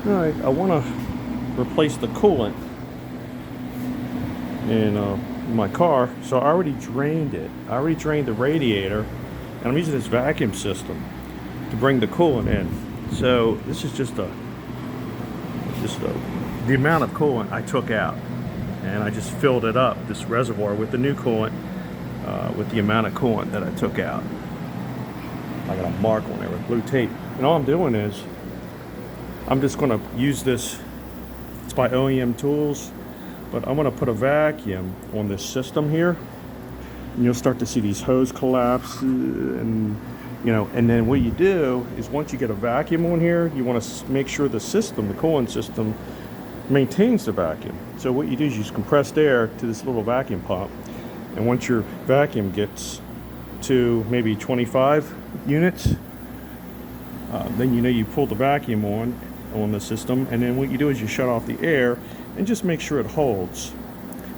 Alright, I want to replace the coolant in my car, so I already drained it. I already drained the radiator, and I'm using this vacuum system to bring the coolant in. So this is just the amount of coolant I took out, and I just filled it up, this reservoir, with the new coolant, with the amount of coolant that I took out. I got a mark on there with blue tape, and all I'm doing is I'm just going to use this. It's by OEM Tools, but I'm going to put a vacuum on this system here, and you'll start to see these hose collapse, and and then what you do is once you get a vacuum on here, you want to make sure the system, the coolant system, maintains the vacuum. So what you do is you use compressed air to this little vacuum pump, and once your vacuum gets to maybe 25 units, then you pull the vacuum on the system, and then what you do is you shut off the air and just make sure it holds.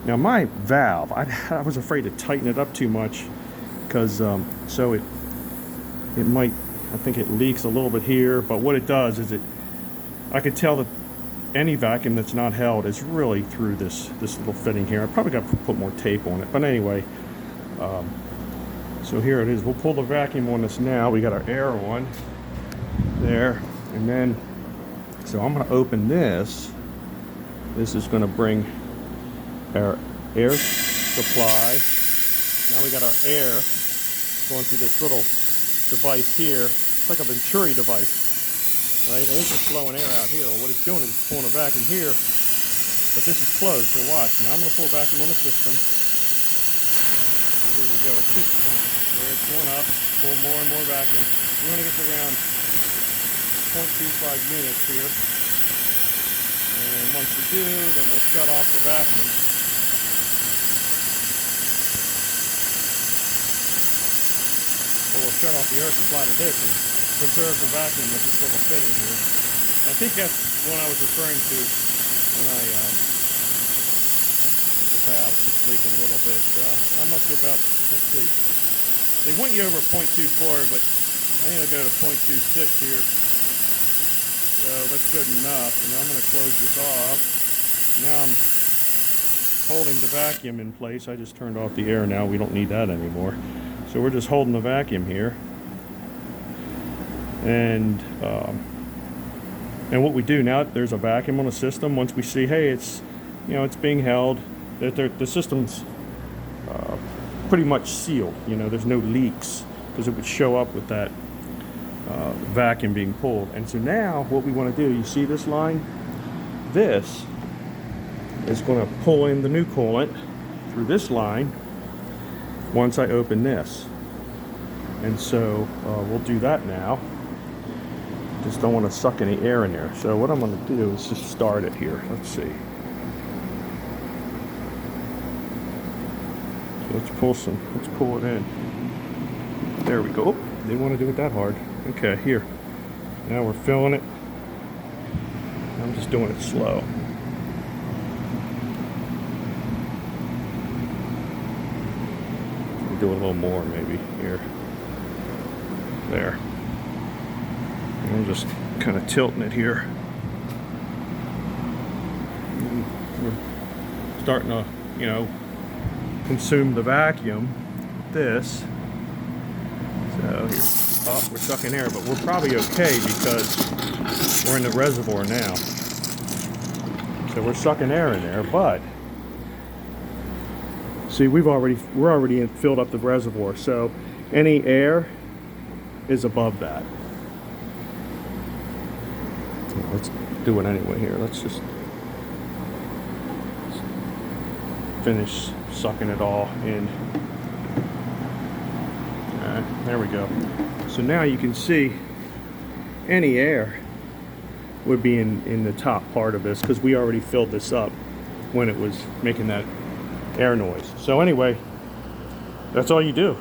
Now my valve, I was afraid to tighten it up too much, because so it might, I think it leaks a little bit here, but what it does is I could tell that any vacuum that's not held is really through this little fitting here. I probably got to put more tape on it, but anyway, so here it is. We'll pull the vacuum on this now. We got our air on there, and then so I'm going to open this. This is going to bring our air supply. Now we got our air going through this little device here. It's like a Venturi device, right? And it's just blowing air out here. What it's doing is it's pulling a vacuum here, but this is closed, so watch. Now I'm going to pull a vacuum on the system. Here we go. There it's going up. Pull more and more vacuum. We want to get to around 0.25 units here. And once we do, then we'll shut off the vacuum. Or we'll shut off the air supply to this and preserve the vacuum with this little fitting here. I think that's what I was referring to when I the valve just leaking a little bit. I'm up to about, let's see, they want you over 0.24, but I'm going to go to 0.26 here. So that's good enough. And I'm going to close this off. Now I'm holding the vacuum in place. I just turned off the air now. We don't need that anymore. So we're just holding the vacuum here. And what we do now, there's a vacuum on the system. Once we see, hey, it's it's being held, the system's pretty much sealed. There's no leaks, because it would show up with that vacuum being pulled. And so now what we want to do, you see this line? This is going to pull in the new coolant through this line once I open this. And so we'll do that now. Just don't want to suck any air in there. So what I'm going to do is just start it here. Let's see. So let's pull it in. There we go. Didn't want to do it that hard. Okay, here. Now we're filling it. I'm just doing it slow. We'll do a little more maybe here. There. And I'm just kind of tilting it here. And we're starting to, consume the vacuum with this. So here, we're sucking air, but we're probably okay because we're in the reservoir now. So we're sucking air in there, but see, we're already filled up the reservoir, so any air is above that. Let's do it anyway here. Let's just finish sucking it all in. There we go. So now you can see any air would be in the top part of this, because we already filled this up when it was making that air noise. So anyway, that's all you do.